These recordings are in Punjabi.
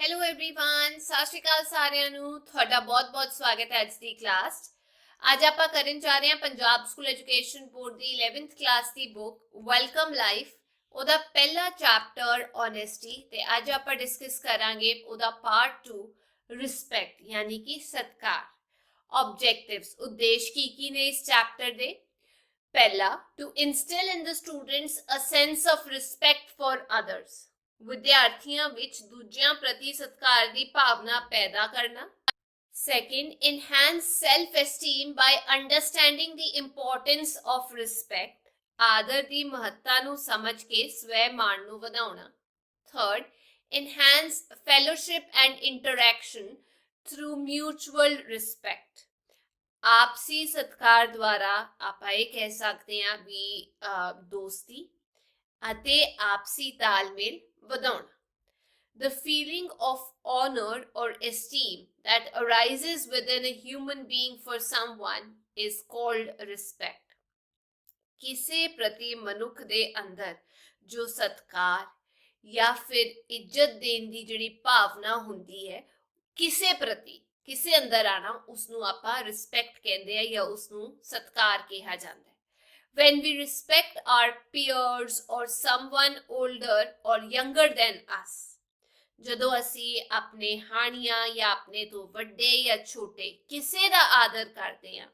हेलो एवरीवन, सत श्री अकाल ਸਾਰਿਆਂ ਨੂੰ। ਤੁਹਾਡਾ ਬਹੁਤ-ਬਹੁਤ ਸਵਾਗਤ ਹੈ ਅੱਜ ਦੀ ਕਲਾਸ 'ਚ। ਅੱਜ ਆਪਾਂ ਕਰਨ ਜਾ ਰਹੇ ਹਾਂ ਪੰਜਾਬ ਸਕੂਲ ਐਜੂਕੇਸ਼ਨ ਬੋਰਡ ਦੀ 11th ਕਲਾਸ ਦੀ ਬੁੱਕ ਵੈਲਕਮ ਲਾਈਫ, ਉਹਦਾ ਪਹਿਲਾ ਚੈਪਟਰ ਓਨੈਸਟੀ ਤੇ ਅੱਜ ਆਪਾਂ ਡਿਸਕਸ ਕਰਾਂਗੇ ਉਹਦਾ ਪਾਰਟ 2 ਰਿਸਪੈਕਟ ਯਾਨੀ ਕਿ ਸਤਿਕਾਰ। ऑब्जेक्टिव्स उद्देश्य की ने इस चैप्टर दे। पहला, to instil in the students a sense of respect for others, विद्यार्थियों विच दूजियां प्रति सत्कार की भावना पैदा करना। Second, enhance self esteem by understanding the importance of respect, आदर की महत्ता नूं समझ के स्वै मान नूं वधाउणा। Third, enhance fellowship and interaction through mutual respect, आपसी सत्कार द्वारा आप कह सकते हैं भी दोस्ती अते आपसी तालमेल वधाउणा। The feeling of honor or esteem that arises within a human being for someone is called respect. किसी प्रति मनुख दे अंदर जो सत्कार या फिर इज्जत देने की जिहड़ी भावना हुंदी है, किसे प्रति किसे अंदर आना, उसनू आपां रिस्पेक्ट कहंदे आ या उसनू सत्कार कहा जाता है। When we respect our peers or someone older or younger than us, ਜਦੋਂ ਅਸੀਂ ਆਪਣੇ ਹਾਣੀਆਂ ਜਾਂ ਆਪਣੇ ਤੋਂ ਵੱਡੇ ਜਾਂ ਛੋਟੇ ਕਿਸੇ ਦਾ ਆਦਰ ਕਰਦੇ ਹਾਂ,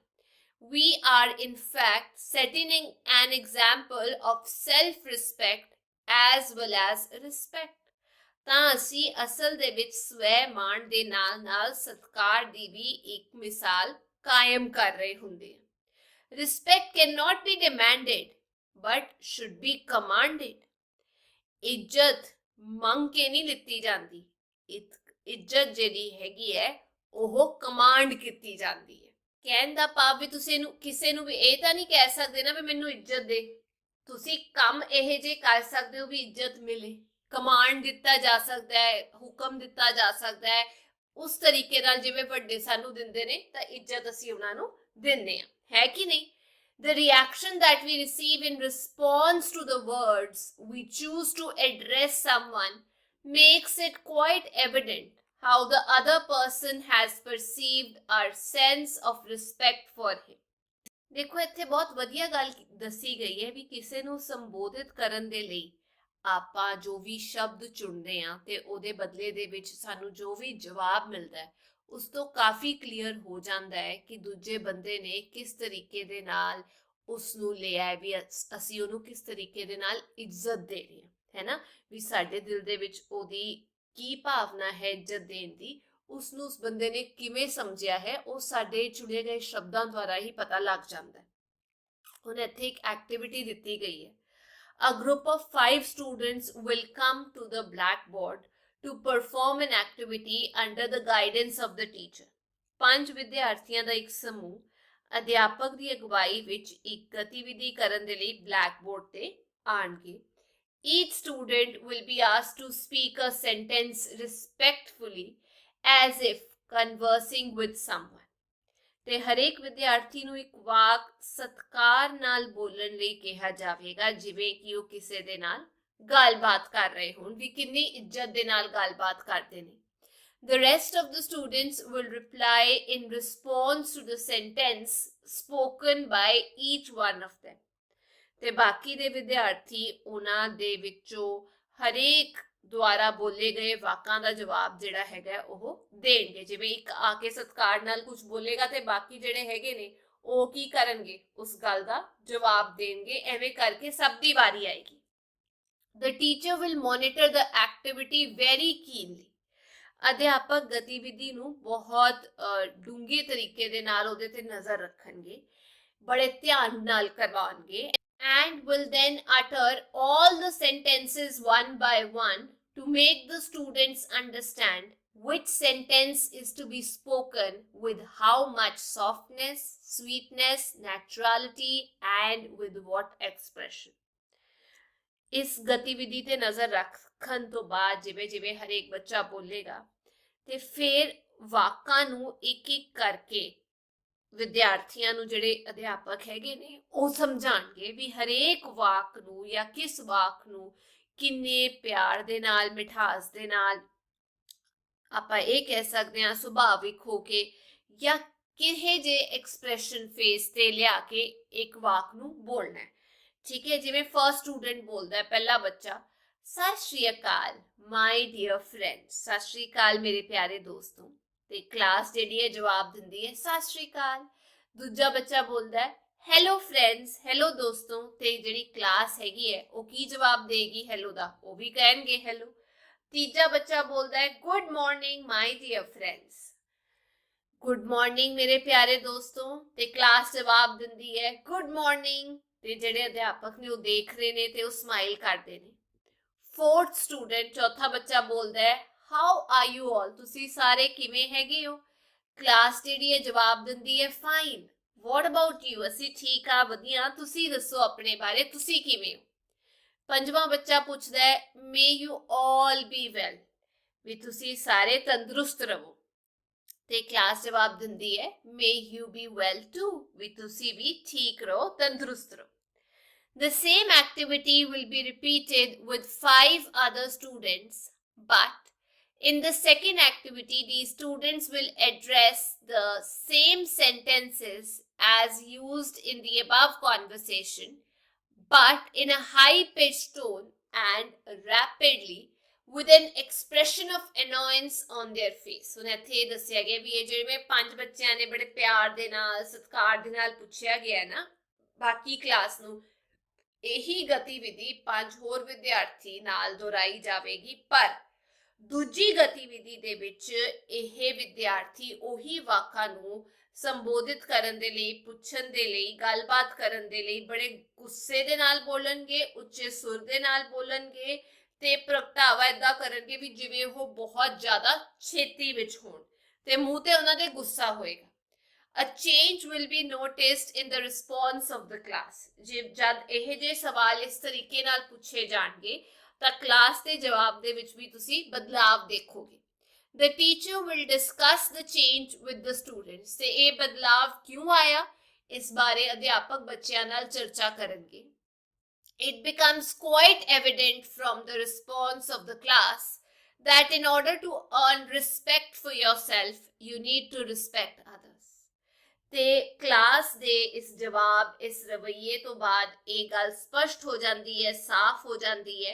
we are in fact setting an example of self-respect as well as respect। ਤਾਂ ਅਸੀਂ ਅਸਲ ਦੇ ਵਿੱਚ ਸਵੈ ਮਾਣ ਦੇ ਨਾਲ ਸਤਿਕਾਰ ਦੀ ਵੀ ਇੱਕ ਮਿਸਾਲ ਕਾਇਮ ਕਰ ਰਹੇ ਹੁੰਦੇ ਹਾਂ। Respect can not be demanded but should be commanded. ਇੱਜ਼ਤ ਮੰਗ ਕੇ ਨਹੀਂ ਲਿੱਤੀ ਜਾਂਦੀ, ਇੱਜ਼ਤ ਜਿਹੜੀ ਹੈਗੀ ਹੈ ਉਹ ਕਮਾਂਡ ਕੀਤੀ ਜਾਂਦੀ ਹੈ। ਕਹਿਣ ਦਾ ਭਾਵ ਵੀ ਤੁਸੀਂ ਕਿਸੇ ਨੂੰ ਵੀ ਇਹ ਤਾਂ ਨਹੀਂ ਕਹਿ ਸਕਦੇ ਨਾ ਵੀ ਮੈਨੂੰ ਇੱਜ਼ਤ ਦੇ। ਤੁਸੀਂ ਕੰਮ ਇਹ ਜੇ ਕਰ ਸਕਦੇ ਹੋ ਵੀ ਇੱਜ਼ਤ ਮਿਲੇ। ਕਮਾਂਡ ਦਿੱਤਾ ਜਾ ਸਕਦਾ ਹੈ, ਹੁਕਮ ਦਿੱਤਾ ਜਾ ਸਕਦਾ ਹੈ, ਉਸ ਤਰੀਕੇ ਨਾਲ ਜਿਵੇਂ ਵੱਡੇ ਸਾਨੂੰ ਦਿੰਦੇ ਨੇ ਤਾਂ ਇੱਜ਼ਤ ਅਸੀਂ ਉਹਨਾਂ ਨੂੰ ਦਿੰਦੇ ਹਾਂ, ਹੈ ਕਿ ਨਹੀਂ। The reaction that we receive in response to the words we choose to address someone makes it quite evident how the other person has perceived our sense of respect for him। ਦੇਖੋ ਇੱਥੇ ਬਹੁਤ ਵਧੀਆ ਗੱਲ ਦੱਸੀ ਗਈ ਹੈ ਵੀ ਕਿਸੇ ਨੂੰ ਸੰਬੋਧਿਤ ਕਰਨ ਦੇ ਲਈ ਆਪਾਂ ਜੋ ਵੀ ਸ਼ਬਦ ਚੁਣਦੇ ਹਾਂ ਤੇ ਉਹਦੇ ਬਦਲੇ ਦੇ ਵਿੱਚ ਸਾਨੂੰ ਜੋ ਵੀ ਜਵਾਬ ਮਿਲਦਾ ਹੈ ਉਸ ਤੋਂ ਕਾਫੀ ਕਲੀਅਰ ਹੋ ਜਾਂਦਾ ਹੈ ਕਿ ਦੂਜੇ ਬੰਦੇ ਨੇ ਕਿਸ ਤਰੀਕੇ ਦੇ ਨਾਲ ਉਸ ਨੂੰ ਲਿਆ ਹੈ, ਵੀ ਅਸੀਂ ਉਹਨੂੰ ਕਿਸ ਤਰੀਕੇ ਦੇ ਨਾਲ ਇੱਜ਼ਤ ਦੇ ਰਹੇ ਹਾਂ, ਹੈ ਨਾ। ਵੀ ਸਾਡੇ ਦਿਲ ਦੇ ਵਿੱਚ ਉਹਦੀ ਕੀ ਭਾਵਨਾ ਹੈ ਇੱਜ਼ਤ ਦੇਣ ਦੀ, ਉਸ ਨੂੰ ਉਸ ਬੰਦੇ ਨੇ ਕਿਵੇਂ ਸਮਝਿਆ ਹੈ, ਉਹ ਸਾਡੇ ਚੁਣੇ ਗਏ ਸ਼ਬਦਾਂ ਦੁਆਰਾ ਹੀ ਪਤਾ ਲੱਗ ਜਾਂਦਾ ਹੈ। ਹੁਣ ਇੱਥੇ ਇੱਕ ਐਕਟੀਵਿਟੀ ਦਿੱਤੀ ਗਈ ਹੈ। A group of 5 students will come to the blackboard to perform an activity under the guidance of the teacher। 5 ਵਿਦਿਆਰਥੀਆਂ ਦਾ ਇੱਕ ਸਮੂਹ ਅਧਿਆਪਕ ਦੀ ਅਗਵਾਈ ਵਿੱਚ ਇੱਕ ਗਤੀਵਿਧੀ ਕਰਨ ਦੇ ਲਈ ਬਲੈਕਬੋਰਡ ਤੇ ਆਣਗੇ। Each student will be asked to speak a sentence respectfully as if conversing with someone। ਤੇ ਹਰੇਕ ਵਿਦਿਆਰਥੀ ਨੂੰ ਇੱਕ ਵਾਕ ਸਤਿਕਾਰ ਨਾਲ ਬੋਲਣ ਲਈ ਕਿਹਾ ਜਾਵੇਗਾ, ਜਿਵੇਂ ਕਿ ਉਹ ਕਿਸੇ ਦੇ ਨਾਲ ਗੱਲਬਾਤ ਕਰ ਰਹੇ ਹੋਣ, ਵੀ ਕਿੰਨੀ ਇੱਜ਼ਤ ਦੇ ਨਾਲ ਗੱਲਬਾਤ ਕਰਦੇ ਨੇ। The rest of the students will reply in response to the sentence spoken by each one of them। ਤੇ ਬਾਕੀ ਦੇ ਵਿਦਿਆਰਥੀ ਉਹਨਾਂ ਦੇ ਵਿੱਚੋਂ ਹਰੇਕ ਦੁਆਰਾ ਬੋਲੇ ਗਏ ਵਾਕਾਂ ਦਾ ਜਵਾਬ ਜਿਹੜਾ ਹੈਗਾ ਉਹ ਦੇਣਗੇ। ਜਿਵੇਂ ਇੱਕ ਆ ਕੇ ਸਤਿਕਾਰ ਨਾਲ ਕੁਝ ਬੋਲੇਗਾ ਤੇ ਬਾਕੀ ਜਿਹੜੇ ਹੈਗੇ ਨੇ ਉਹ ਕੀ ਕਰਨਗੇ, ਉਸ ਗੱਲ ਦਾ ਜਵਾਬ ਦੇਣਗੇ। ਐਵੇਂ ਕਰਕੇ ਸਭ ਦੀ ਵਾਰੀ ਆਏਗੀ। The teacher will monitor the activity very keenly। ਅਧਿਆਪਕ ਗਤੀਵਿਧੀ ਨੂੰ ਬਹੁਤ ਡੂੰਘੇ ਤਰੀਕੇ ਦੇ ਨਾਲ ਉਹਦੇ ਤੇ ਨਜ਼ਰ ਰੱਖਣਗੇ, ਬੜੇ ਧਿਆਨ ਨਾਲ ਕਰਵਾਉਣਗੇ। And will then utter all the sentences one by one to make the students understand which sentence is to be spoken with how much softness, sweetness, naturality and with what expression। ਇਸ ਗਤੀਵਿਧੀ ਤੇ ਨਜ਼ਰ ਰੱਖਣ ਤੋਂ ਬਾਅਦ ਜਿਵੇਂ ਜਿਵੇਂ ਹਰੇਕ ਬੱਚਾ ਬੋਲੇਗਾ ਤੇ ਫਿਰ ਵਾਕਾਂ ਨੂੰ ਇੱਕ ਇੱਕ ਕਰਕੇ ਵਿਦਿਆਰਥੀਆਂ ਨੂੰ ਜਿਹੜੇ ਅਧਿਆਪਕ ਹੈਗੇ ਨੇ ਉਹ ਸਮਝਾਣਗੇ ਵੀ ਹਰੇਕ ਵਾਕ ਨੂੰ ਜਾਂ ਕਿਸ ਵਾਕ ਨੂੰ ਕਿੰਨੇ ਪਿਆਰ ਦੇ ਨਾਲ, ਮਿਠਾਸ ਦੇ ਨਾਲ ਆਪਾਂ ਇਹ ਕਹਿ ਸਕਦੇ ਹਾਂ ਸੁਭਾਵਿਕ ਹੋ ਕੇ ਜਾਂ ਕਿਹੇ ਜੇ ਐਕਸਪ੍ਰੈਸ਼ਨ ਫੇਸ ਤੇ ਲਿਆ ਕੇ ਇੱਕ ਵਾਕ ਨੂੰ ਬੋਲਣਾ ਹੈ। ਠੀਕ ਹੈ, ਜਿਵੇਂ ਫਰਸਟ ਸਟੂਡੈਂਟ ਬੋਲਦਾ ਹੈ, ਪਹਿਲਾ ਬੱਚਾ, ਸਤਿ ਸ਼੍ਰੀ ਅਕਾਲ ਮਾਈ ਡੀਅਰ ਫਰੈਂਡ, ਸਤਿ ਸ਼੍ਰੀ ਅਕਾਲ ਮੇਰੇ ਪਿਆਰੇ ਦੋਸਤੋ, ਤੇ ਕਲਾਸ ਜਿਹੜੀ ਹੈ ਜਵਾਬ ਦਿੰਦੀ ਹੈ ਸਤਿ ਸ਼੍ਰੀ ਅਕਾਲ। ਦੂਜਾ ਬੱਚਾ ਬੋਲਦਾ ਹੈ ਹੈਲੋ ਫਰੈਂਡਸ, ਹੈਲੋ ਦੋਸਤੋ, ਤੇ ਜਿਹੜੀ ਕਲਾਸ ਹੈਗੀ ਹੈ ਉਹ ਕੀ ਜਵਾਬ ਦੇਗੀ ਹੈਲੋ ਦਾ, ਉਹ ਵੀ ਕਹਿਣਗੇ ਹੈਲੋ। ਤੀਜਾ ਬੱਚਾ ਬੋਲਦਾ ਹੈ good morning my dear friends, good morning ਮੇਰੇ ਪਿਆਰੇ ਦੋਸਤੋ, ਤੇ ਕਲਾਸ ਜਵਾਬ ਦਿੰਦੀ ਹੈ ਗੁੱਡ ਮਾਰਨਿੰਗ, ਤੇ ਜਿਹੜੇ ਅਧਿਆਪਕ ਨੇ ਉਹ ਦੇਖ ਰਹੇ ਨੇ ਤੇ ਉਹ ਸਮਾਈਲ ਕਰਦੇ ਨੇ। ਫੋਰਥ ਸਟੂਡੈਂਟ, ਚੌਥਾ ਬੱਚਾ ਬੋਲਦਾ ਹੈ ਹਾਊ ਆਰ ਯੂ ਆਲ, ਤੁਸੀਂ ਸਾਰੇ ਕਿਵੇਂ ਹੈਗੇ ਹੋ। ਕਲਾਸ ਜਿਹੜੀ ਹੈ ਜਵਾਬ ਦਿੰਦੀ ਹੈ ਫਾਈਨ, ਵਾਟ ਅਬਾਊਟ ਯੂ, ਅਸੀਂ ਠੀਕ ਆ ਵਧੀਆ, ਤੁਸੀਂ ਦੱਸੋ ਆਪਣੇ ਬਾਰੇ, ਤੁਸੀਂ ਕਿਵੇਂ ਹੋ। ਪੰਜਵਾਂ ਬੱਚਾ ਪੁੱਛਦਾ ਹੈ ਮੇ ਯੂ ਆਲ ਬੀ ਵੈਲ, ਵੀ ਤੁਸੀਂ ਸਾਰੇ ਤੰਦਰੁਸਤ ਰਹੋ, ਤੇ ਕਲਾਸ ਜਵਾਬ ਦਿੰਦੀ ਹੈ ਮੇ ਯੂ ਬੀ ਵੈਲ ਟੂ, ਵੀ ਤੁਸੀਂ ਵੀ ਠੀਕ ਰਹੋ, ਤੰਦਰੁਸਤ ਰਹੋ। The same activity will be repeated with 5 other students, but in the second activity, these students will address the same sentences as used in the above conversation, but in a high-pitched tone and rapidly, with an expression of annoyance on their face. ਹੁਣ ਇੱਥੇ ਦੱਸਿਆ ਗਿਆ ਵੀ ਇਹ ਜਿਹੜੇ 5 ਬੱਚਿਆਂ ਨੇ ਬੜੇ ਪਿਆਰ ਦੇ ਨਾਲ ਸਤਿਕਾਰ ਦੇ ਨਾਲ ਪੁੱਛਿਆ ਗਿਆ ਨਾ ਬਾਕੀ ਕਲਾਸ ਨੂੰ, ਇਹੀ ਗਤੀਵਿਧੀ 5 ਹੋਰ ਵਿਦਿਆਰਥੀ ਨਾਲ ਦੁਹਰਾਈ ਜਾਵੇਗੀ, ਪਰ ਦੂਜੀ ਗਤੀਵਿਧੀ ਦੇ ਵਿੱਚ ਇਹ ਵਿਦਿਆਰਥੀ ਉਹੀ ਵਾਕਾਂ ਨੂੰ ਸੰਬੋਧਿਤ ਕਰਨ ਦੇ ਲਈ, ਪੁੱਛਣ ਦੇ ਲਈ, ਗੱਲਬਾਤ ਕਰਨ ਦੇ ਲਈ ਬੜੇ ਗੁੱਸੇ ਦੇ ਨਾਲ ਬੋਲਣਗੇ, ਉੱਚੇ ਸੁਰ ਦੇ ਨਾਲ ਬੋਲਣਗੇ ਤੇ ਪ੍ਰਗਟਾਵਾ ਏਦਾਂ ਕਰਨਗੇ ਵੀ ਜਿਵੇਂ ਉਹ ਬਹੁਤ ਜ਼ਿਆਦਾ ਛੇਤੀ ਵਿੱਚ ਹੋਣ ਤੇ ਮੂੰਹ ਤੇ ਉਹਨਾਂ ਦੇ ਗੁੱਸਾ ਹੋਏਗਾ। A change will be noticed in the response of the class. ਜਦ ਇਹ ਜੇ ਸਵਾਲ ਇਸ ਤਰੀਕੇ ਨਾਲ ਪੁੱਛੇ ਜਾਣਗੇ ਤਾਂ ਕਲਾਸ ਦੇ ਜਵਾਬ ਦੇ ਵਿੱਚ ਵੀ ਤੁਸੀਂ ਬਦਲਾਵ ਦੇਖੋਗੇ। The teacher will discuss the change with the students. ਤੇ ਇਹ ਬਦਲਾਵ ਕਿਉਂ ਆਇਆ ਇਸ ਬਾਰੇ ਅਧਿਆਪਕ ਬੱਚਿਆਂ ਨਾਲ ਚਰਚਾ ਕਰਨਗੇ। It becomes quite evident from the response of the class that in order to earn respect for yourself, you need to respect others. ਤੇ ਕਲਾਸ ਦੇ ਇਸ ਜਵਾਬ, ਇਸ ਰਵੱਈਏ ਤੋਂ ਬਾਅਦ ਇਹ ਗੱਲ ਸਪਸ਼ਟ ਹੋ ਜਾਂਦੀ ਹੈ, ਸਾਫ਼ ਹੋ ਜਾਂਦੀ ਹੈ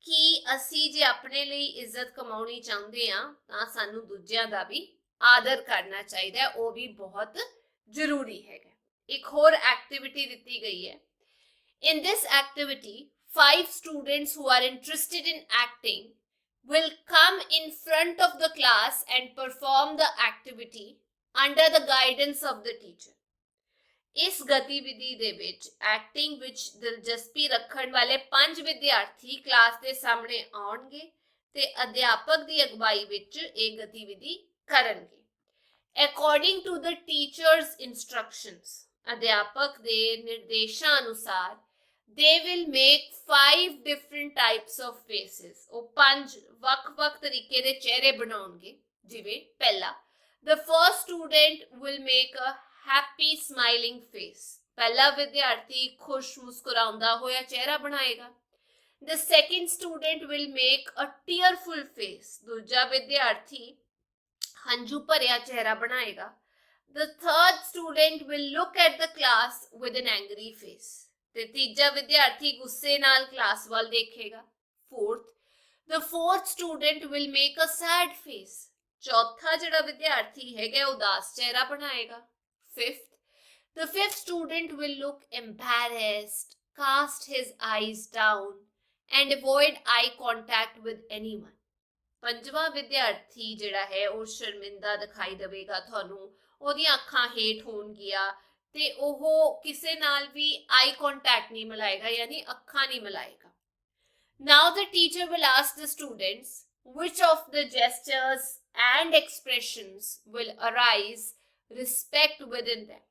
ਕਿ ਅਸੀਂ ਜੇ ਆਪਣੇ ਲਈ ਇੱਜ਼ਤ ਕਮਾਉਣੀ ਚਾਹੁੰਦੇ ਹਾਂ ਤਾਂ ਸਾਨੂੰ ਦੂਜਿਆਂ ਦਾ ਵੀ ਆਦਰ ਕਰਨਾ ਚਾਹੀਦਾ ਹੈ, ਉਹ ਵੀ ਬਹੁਤ ਜ਼ਰੂਰੀ ਹੈਗਾ। ਇੱਕ ਹੋਰ ਐਕਟੀਵਿਟੀ ਦਿੱਤੀ ਗਈ ਹੈ। In this activity, 5 students who are interested in acting will come in front of the class and perform the activity under the guidance of the teacher. ਇਸ ਗਤੀਵਿਧੀ ਦੇ ਵਿੱਚ ਐਕਟਿੰਗ ਵਿੱਚ ਦਿਲਚਸਪੀ ਰੱਖਣ ਵਾਲੇ 5 ਵਿਦਿਆਰਥੀ ਕਲਾਸ ਦੇ ਸਾਹਮਣੇ ਆਉਣਗੇ ਤੇ ਅਧਿਆਪਕ ਦੀ ਅਗਵਾਈ ਵਿੱਚ ਇਹ ਗਤੀਵਿਧੀ ਕਰਨਗੇ। According to the teacher's instructions, ਅਧਿਆਪਕ ਦੇ ਨਿਰਦੇਸ਼ਾਂ ਅਨੁਸਾਰ they will make 5 different types of faces. ਉਹ 5 ਵੱਖ-ਵੱਖ ਤਰੀਕੇ ਦੇ ਚਿਹਰੇ ਬਣਾਉਣਗੇ। ਜਿਵੇਂ ਪਹਿਲਾ, the first student will make a happy smiling face. ਪਹਿਲਾ ਵਿਦਿਆਰਥੀ ਖੁਸ਼ ਮੁਸਕਰਾਉਂਦਾ ਹੋਇਆ ਚਿਹਰਾ ਬਣਾਏਗਾ। The second student will make a tearful face. ਦੂਜਾ ਵਿਦਿਆਰਥੀ ਹੰਝੂ ਭਰਿਆ ਚਿਹਰਾ ਬਣਾਏਗਾ। The third student will look at the class with an angry face. ਤੇ ਤੀਜਾ ਵਿਦਿਆਰਥੀ ਗੁੱਸੇ ਨਾਲ ਕਲਾਸ ਵੱਲ ਦੇਖੇਗਾ। Fourth, the fourth student will make a sad face. ਚੌਥਾ ਜਿਹੜਾ ਵਿਦਿਆਰਥੀ ਹੈਗਾ ਉਦਾਸ ਚਿਹਰਾ ਬਣਾਏਗਾ। Fifth, the fifth student will look embarrassed, cast his eyes down and avoid eye contact with anyone. ਪੰਜਵਾਂ ਵਿਦਿਆਰਥੀ ਜਿਹੜਾ ਹੈ ਉਹ ਸ਼ਰਮਿੰਦਾ ਦਿਖਾਈ ਦੇਵੇਗਾ ਤੁਹਾਨੂੰ, ਉਹਦੀਆਂ ਅੱਖਾਂ ਹੇਠ ਹੋਣਗੀਆਂ ਤੇ ਉਹ ਕਿਸੇ ਨਾਲ ਵੀ ਆਈ ਕੰਟੈਕਟ ਨਹੀਂ ਮਿਲਾਏਗਾ, ਯਾਨੀ ਅੱਖਾਂ ਨਹੀਂ ਮਿਲਾਏਗਾ। Now the teacher will ask the students which of the gestures and expressions will arise respect within them.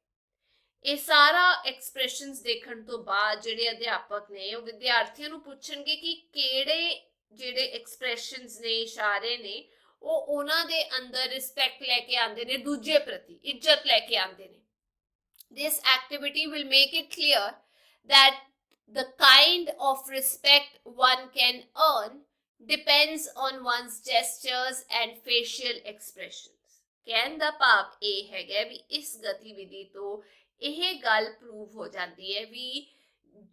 ਇਹ ਸਾਰਾ ਐਕਸਪ੍ਰੈਸ਼ਨਸ ਦੇਖਣ ਤੋਂ ਬਾਅਦ ਜਿਹੜੇ ਅਧਿਆਪਕ ਨੇ ਉਹ ਵਿਦਿਆਰਥੀਆਂ ਨੂੰ ਪੁੱਛਣਗੇ ਕਿ ਕਿਹੜੇ ਜਿਹੜੇ ਐਕਸਪ੍ਰੈਸ਼ਨਸ ਨੇ, ਇਸ਼ਾਰੇ ਨੇ, ਉਹ ਉਹਨਾਂ ਦੇ ਅੰਦਰ ਰਿਸਪੈਕਟ ਲੈ ਕੇ ਆਉਂਦੇ ਨੇ, ਦੂਜੇ ਪ੍ਰਤੀ ਇੱਜ਼ਤ ਲੈ ਕੇ ਆਉਂਦੇ ਨੇ। This activity will make it clear that the kind of respect one can earn depends on one's gestures and facial expressions। ਕਹਿਣ ਦਾ ਭਾਵ ਇਹ ਹੈਗਾ ਵੀ ਇਸ ਗਤੀਵਿਧੀ ਤੋਂ ਇਹ ਗੱਲ ਪ੍ਰੂਵ ਹੋ ਜਾਂਦੀ ਹੈ ਵੀ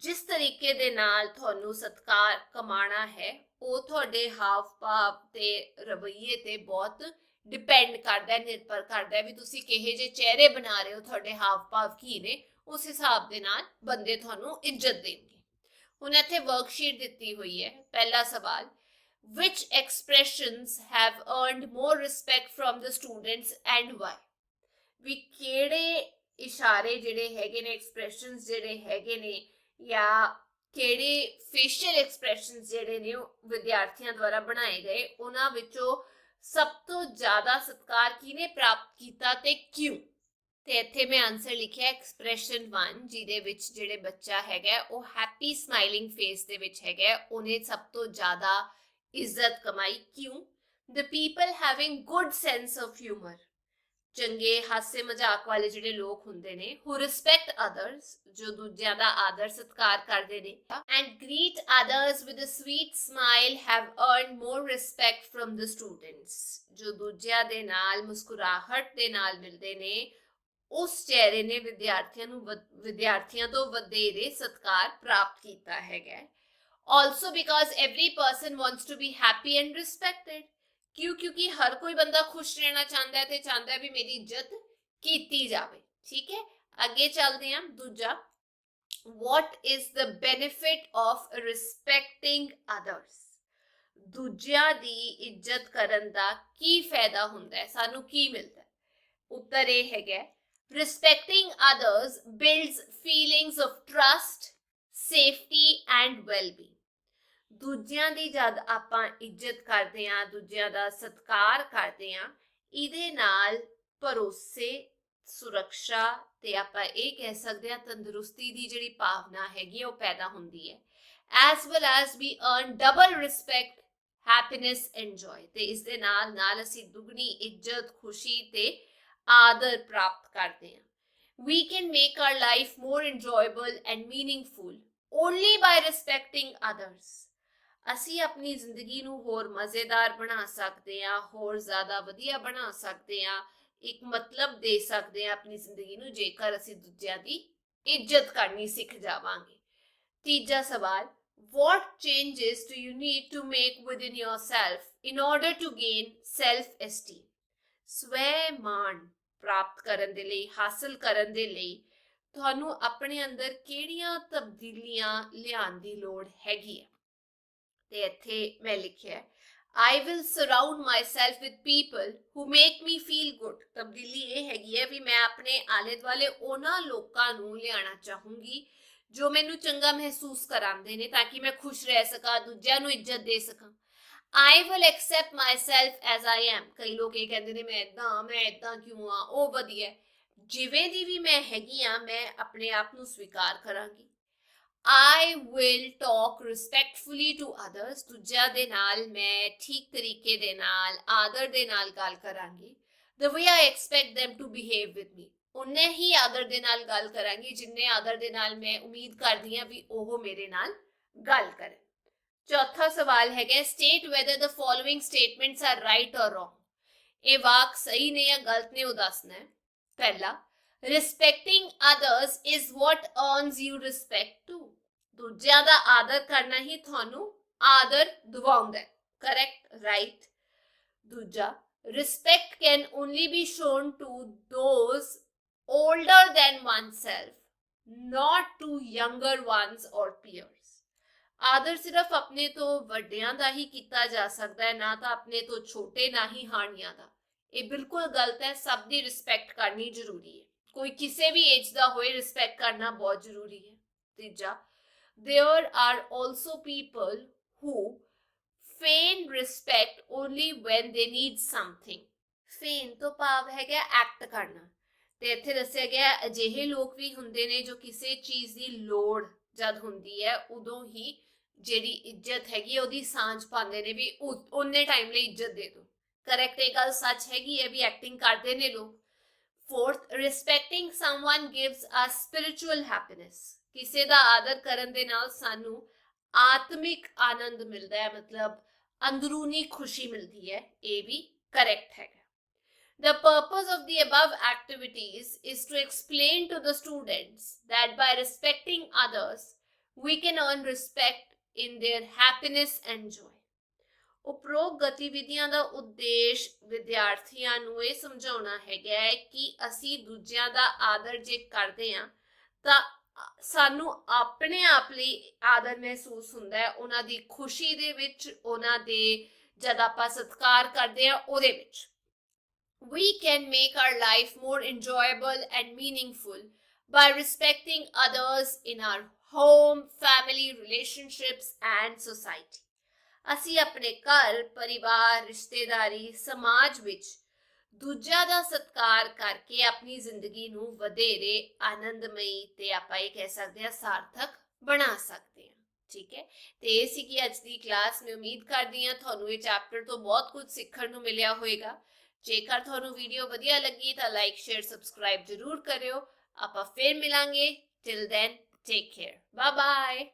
ਜਿਸ ਤਰੀਕੇ ਦੇ ਨਾਲ ਤੁਹਾਨੂੰ ਸਤਿਕਾਰ ਕਮਾਣਾ ਹੈ ਉਹ ਤੁਹਾਡੇ ਹਾਵ ਭਾਵ ਤੇ ਰਵੱਈਏ ਤੇ ਬਹੁਤ ਡਿਪੈਂਡ ਕਰਦਾ, ਨਿਰਭਰ ਕਰਦਾ ਵੀ ਤੁਸੀਂ ਕਿਹੇ ਜਿਹੇ ਚਿਹਰੇ ਬਣਾ ਰਹੇ ਹੋ, ਤੁਹਾਡੇ ਹਾਵ ਭਾਵ ਕੀ ਨੇ, ਉਸ ਹਿਸਾਬ ਦੇ ਨਾਲ ਬੰਦੇ ਤੁਹਾਨੂੰ ਇੱਜ਼ਤ ਦੇਣਗੇ। ਹੁਣ ਇੱਥੇ ਵਰਕਸ਼ੀਟ ਦਿੱਤੀ ਹੋਈ ਹੈ। ਪਹਿਲਾ ਸਵਾਲ, which expressions have earned more respect from the students and why? ਵੀ ਕਿਹੜੇ ਇਸ਼ਾਰੇ ਜਿਹੜੇ ਹੈਗੇ ਨੇ, ਐਕਸਪ੍ਰੈਸ਼ਨਸ ਜਿਹੜੇ ਹੈਗੇ ਨੇ ਜਾਂ ਕਿਹੜੇ ਫੇਸ਼ੀਅਲ ਐਕਸਪ੍ਰੈਸ਼ਨਸ ਜਿਹੜੇ ਨੇ ਵਿਦਿਆਰਥੀਆਂ ਦੁਆਰਾ ਬਣਾਏ ਗਏ ਉਹਨਾਂ ਵਿੱਚੋਂ ਸਭ ਤੋਂ ਜ਼ਿਆਦਾ ਸਤਿਕਾਰ ਕਿਹਨੇ ਪ੍ਰਾਪਤ ਕੀਤਾ ਤੇ ਕਿਉਂ? ਤੇ ਇੱਥੇ ਮੈਂ ਆਨਸਰ ਲਿਖਿਆ ਐਕਸਪ੍ਰੈਸ਼ਨ 1, ਜਿਹਦੇ ਵਿੱਚ ਜਿਹੜੇ ਬੱਚਾ ਹੈਗਾ ਉਹ ਹੈਪੀ ਸਮਾਈਲਿੰਗ ਫੇਸ ਦੇ ਵਿੱਚ ਹੈਗਾ, ਉਹਨੇ ਸਭ ਤੋਂ ਜ਼ਿਆਦਾ ਇੱਜ਼ਤ ਕਮਾਈ। ਕਿਉਂ? The people having good sense of humour, ਚੰਗੇ ਹਾਸੇ ਮਜ਼ਾਕ ਵਾਲੇ ਜਿਹੜੇ ਲੋਕ ਹੁੰਦੇ ਨੇ, who respect others, ਜੋ ਦੂਜਿਆਂ ਦਾ ਆਦਰ ਸਤਿਕਾਰ ਕਰਦੇ ਨੇ, and greet others with a sweet smile have earned more respect from the students, ਜੋ ਦੂਜਿਆਂ ਦੇ ਨਾਲ ਮੁਸਕਰਾਹਟ ਦੇ ਨਾਲ ਮਿਲਦੇ ਨੇ, ਉਸ ਚਿਹਰੇ ਨੇ ਵਿਦਿਆਰਥੀਆਂ ਤੋਂ ਵਧੇਰੇ ਸਤਿਕਾਰ ਪ੍ਰਾਪਤ ਕੀਤਾ ਹੈਗਾ। Also because every person wants to be happy and respected, क्यों? क्योंकि हर कोई बंदा खुश रहना चाहता है ते चाहता है भी मेरी इज्जत कीती जावे। ठीक है, आगे चलते हैं। दूजा, what is the benefit of respecting others? दूजिया दी इज्जत करन दा की फायदा हुंदा है, सानू की मिलता है? उत्तर ये हैगा, respecting others builds feelings of trust, safety and well-being। ਦੂਜਿਆਂ ਦੀ ਜਦ ਆਪਾਂ ਇੱਜ਼ਤ ਕਰਦੇ ਹਾਂ, ਦੂਜਿਆਂ ਦਾ ਸਤਿਕਾਰ ਕਰਦੇ ਹਾਂ, ਇਹਦੇ ਨਾਲ ਭਰੋਸੇ, ਸੁਰੱਖਿਆ ਤੇ ਆਪਾਂ ਇਹ ਕਹਿ ਸਕਦੇ ਹਾਂ ਤੰਦਰੁਸਤੀ ਦੀ ਜਿਹੜੀ ਭਾਵਨਾ ਹੈਗੀ ਉਹ ਪੈਦਾ ਹੁੰਦੀ ਹੈ। As well as we earn double respect, happiness and joy, ਤੇ ਇਸ ਦੇ ਨਾਲ ਨਾਲ ਅਸੀਂ ਦੁੱਗਣੀ ਇੱਜ਼ਤ, ਖੁਸ਼ੀ ਤੇ ਆਦਰ ਪ੍ਰਾਪਤ ਕਰਦੇ ਹਾਂ। We can make our life more enjoyable and meaningful only by respecting others। ਅਸੀਂ ਆਪਣੀ ਜ਼ਿੰਦਗੀ ਨੂੰ ਹੋਰ ਮਜ਼ੇਦਾਰ ਬਣਾ ਸਕਦੇ ਹਾਂ, ਹੋਰ ਜ਼ਿਆਦਾ ਵਧੀਆ ਬਣਾ ਸਕਦੇ ਹਾਂ, ਇੱਕ ਮਤਲਬ ਦੇ ਸਕਦੇ ਹਾਂ ਆਪਣੀ ਜ਼ਿੰਦਗੀ ਨੂੰ ਜੇਕਰ ਅਸੀਂ ਦੂਜਿਆਂ ਦੀ ਇੱਜ਼ਤ ਕਰਨੀ ਸਿੱਖ ਜਾਵਾਂਗੇ। ਤੀਜਾ ਸਵਾਲ, what changes do you need to make within yourself in order to gain self-esteem? ਸਵੈ ਮਾਣ ਪ੍ਰਾਪਤ ਕਰਨ ਦੇ ਲਈ, ਹਾਸਲ ਕਰਨ ਦੇ ਲਈ ਤੁਹਾਨੂੰ ਆਪਣੇ ਅੰਦਰ ਕਿਹੜੀਆਂ ਤਬਦੀਲੀਆਂ ਲਿਆਉਣ ਦੀ ਲੋੜ ਹੈਗੀ ਹੈ? ਤੇ ਇੱਥੇ ਮੈਂ ਲਿਖਿਆ, I will surround myself with people who make me feel good। ਤਬਦੀਲੀ ਇਹ ਹੈਗੀ ਹੈ ਵੀ ਮੈਂ ਆਪਣੇ ਆਲੇ ਦੁਆਲੇ ਉਹਨਾਂ ਲੋਕਾਂ ਨੂੰ ਲਿਆਉਣਾ ਚਾਹੂੰਗੀ ਜੋ ਮੈਨੂੰ ਚੰਗਾ ਮਹਿਸੂਸ ਕਰਾਉਂਦੇ ਨੇ, ਤਾਂ ਕਿ ਮੈਂ ਖੁਸ਼ ਰਹਿ ਸਕਾਂ, ਦੂਜਿਆਂ ਨੂੰ ਇੱਜ਼ਤ ਦੇ ਸਕਾਂ। I will accept myself as I am। ਕਈ ਲੋਕ ਇਹ ਕਹਿੰਦੇ ਨੇ ਮੈਂ ਇੱਦਾਂ ਕਿਉਂ ਆ, ਉਹ ਵਧੀਆ, ਜਿਵੇਂ ਦੀ ਵੀ ਮੈਂ ਹੈਗੀ ਆ ਮੈਂ ਆਪਣੇ ਆਪ ਨੂੰ ਸਵੀਕਾਰ ਕਰਾਂਗੀ। I will talk respectfully to others। ਦੂਜਿਆਂ ਦੇ ਨਾਲ ਮੈਂ ਠੀਕ ਤਰੀਕੇ ਦੇ ਨਾਲ, ਆਦਰ ਦੇ ਨਾਲ ਗੱਲ ਕਰਾਂਗੀ। The way I expect them to behave with me। ਉਨੇ ਹੀ ਆਦਰ ਦੇ ਨਾਲ ਗੱਲ ਕਰਾਂਗੀ ਜਿੰਨੇ ਆਦਰ ਦੇ ਨਾਲ ਮੈਂ ਉਮੀਦ ਕਰਦੀ ਹਾਂ ਵੀ ਉਹ ਮੇਰੇ ਨਾਲ ਗੱਲ ਕਰੇ। ਚੌਥਾ ਸਵਾਲ ਹੈਗਾ, state whether the following statements are right or wrong। ਇਹ ਵਾਕ ਸਹੀ ਨੇ ਜਾਂ ਗਲਤ ਨੇ ਉਹ ਦੱਸਣਾ ਹੈ। ਪਹਿਲਾ, respecting others is what earns you respect too। ਦੂਜਿਆਂ ਦਾ ਆਦਰ ਕਰਨਾ ਹੀ ਤੁਹਾਨੂੰ ਆਦਰ ਦਿਵਾਉਂਦਾ ਹੈ। Correct, right. ਦੂਜਾ, respect can only be shown to those older than oneself, not to younger ones or peers। ਆਦਰ ਸਿਰਫ ਆਪਣੇ ਤੋਂ ਵੱਡਿਆਂ ਦਾ ਹੀ ਕੀਤਾ ਜਾ ਸਕਦਾ ਹੈ, ਨਾ ਤਾਂ ਆਪਣੇ ਤੋਂ ਛੋਟੇ, ਨਾ ਹੀ ਹਾਣੀਆਂ ਦਾ। ਇਹ ਬਿਲਕੁਲ ਗਲਤ ਹੈ। ਸਭ ਦੀ ਰਿਸਪੈਕਟ ਕਰਨੀ ਜ਼ਰੂਰੀ ਹੈ, ਕੋਈ ਕਿਸੇ ਵੀ ਏਜ ਦਾ ਹੋਏ, ਰਿਸਪੈਕਟ ਕਰਨਾ ਬਹੁਤ ਜ਼ਰੂਰੀ ਹੈ। ਤੀਜਾ, there are also people who feign respect only when they need something। feign ਤੋਂ ਭਾਵ ਹੈਗਾ ਐਕਟ ਕਰਨਾ, ਤੇ ਇੱਥੇ ਦੱਸਿਆ ਗਿਆ ਅਜਿਹੇ ਲੋਕ ਵੀ ਹੁੰਦੇ ਨੇ ਜੋ ਕਿਸੇ ਚੀਜ਼ ਦੀ ਲੋੜ ਜਦ ਹੁੰਦੀ ਹੈ ਉਦੋਂ ਹੀ ਜਿਹੜੀ ਇੱਜ਼ਤ ਹੈਗੀ ਉਹਦੀ ਸਾਂਝ ਪਾਉਂਦੇ ਨੇ ਵੀ ਉਹਨੇ ਟਾਈਮ ਲਈ ਇੱਜ਼ਤ ਦੇ ਦੋ। ਕਰੈਕਟ, ਇਹ ਗੱਲ ਸੱਚ ਹੈਗੀ ਹੈ ਵੀ ਐਕਟਿੰਗ ਕਰਦੇ ਨੇ ਲੋਕ। Fourth, respecting someone gives us spiritual happiness। ਕਿਸੇ ਦਾ ਆਦਰ ਕਰਨ ਦੇ ਨਾਲ ਸਾਨੂੰ ਆਤਮਿਕ ਆਨੰਦ ਮਿਲਦਾ ਹੈ, ਮਤਲਬ ਅੰਦਰੂਨੀ ਖੁਸ਼ੀ ਮਿਲਦੀ ਹੈ, ਇਹ ਵੀ ਕਰੈਕਟ ਹੈਗਾ। The purpose of the above activities is to explain to the students that by respecting others, we can earn respect in their happiness and joy. ਉਪਰੋਕਤ ਗਤੀਵਿਧੀਆਂ ਦਾ ਉਦੇਸ਼ ਵਿਦਿਆਰਥੀਆਂ ਨੂੰ ਇਹ ਸਮਝਾਉਣਾ ਹੈਗਾ ਹੈ ਕਿ ਅਸੀਂ ਦੂਜਿਆਂ ਦਾ ਆਦਰ ਜੇ ਕਰਦੇ ਹਾਂ ਤਾਂ ਸਾਨੂੰ ਆਪਣੇ ਆਪ ਲਈ ਆਦਰ ਮਹਿਸੂਸ ਹੁੰਦਾ ਹੈ, ਉਹਨਾਂ ਦੀ ਖੁਸ਼ੀ ਦੇ ਵਿੱਚ, ਉਹਨਾਂ ਦੇ ਜਦ ਆਪਾਂ ਸਤਿਕਾਰ ਕਰਦੇ ਹਾਂ ਉਹਦੇ ਵਿੱਚ। We can make our life more enjoyable and meaningful by respecting others in our home, family, relationships and society. ਅਸੀਂ ਆਪਣੇ ਘਰ, ਪਰਿਵਾਰ, ਰਿਸ਼ਤੇਦਾਰੀ, ਸਮਾਜ ਵਿੱਚ ਦੂਜਿਆਂ ਦਾ ਸਤਿਕਾਰ ਕਰਕੇ ਆਪਣੀ ਜ਼ਿੰਦਗੀ ਨੂੰ ਵਧੇਰੇ ਆਨੰਦਮਈ ਤੇ ਆਪਾਂ ਇਹ ਕਹਿ ਸਕਦੇ ਹਾਂ ਸਾਰਥਕ ਬਣਾ ਸਕਦੇ ਹਾਂ। ਠੀਕ ਹੈ, ਤੇ ਇਹ ਸੀ ਕਿ ਅੱਜ ਦੀ ਕਲਾਸ। ਮੈਂ ਉਮੀਦ ਕਰਦੀ ਹਾਂ ਤੁਹਾਨੂੰ ਇਹ ਚੈਪਟਰ ਤੋਂ ਬਹੁਤ ਕੁਝ ਸਿੱਖਣ ਨੂੰ ਮਿਲਿਆ ਹੋਵੇਗਾ। ਜੇਕਰ ਤੁਹਾਨੂੰ ਵੀਡੀਓ ਵਧੀਆ ਲੱਗੀ ਤਾਂ ਲਾਈਕ, ਸ਼ੇਅਰ, ਸਬਸਕ੍ਰਾਈਬ ਜ਼ਰੂਰ ਕਰਿਓ। ਆਪਾਂ ਫਿਰ ਮਿਲਾਂਗੇ। Till then, take care, bye bye.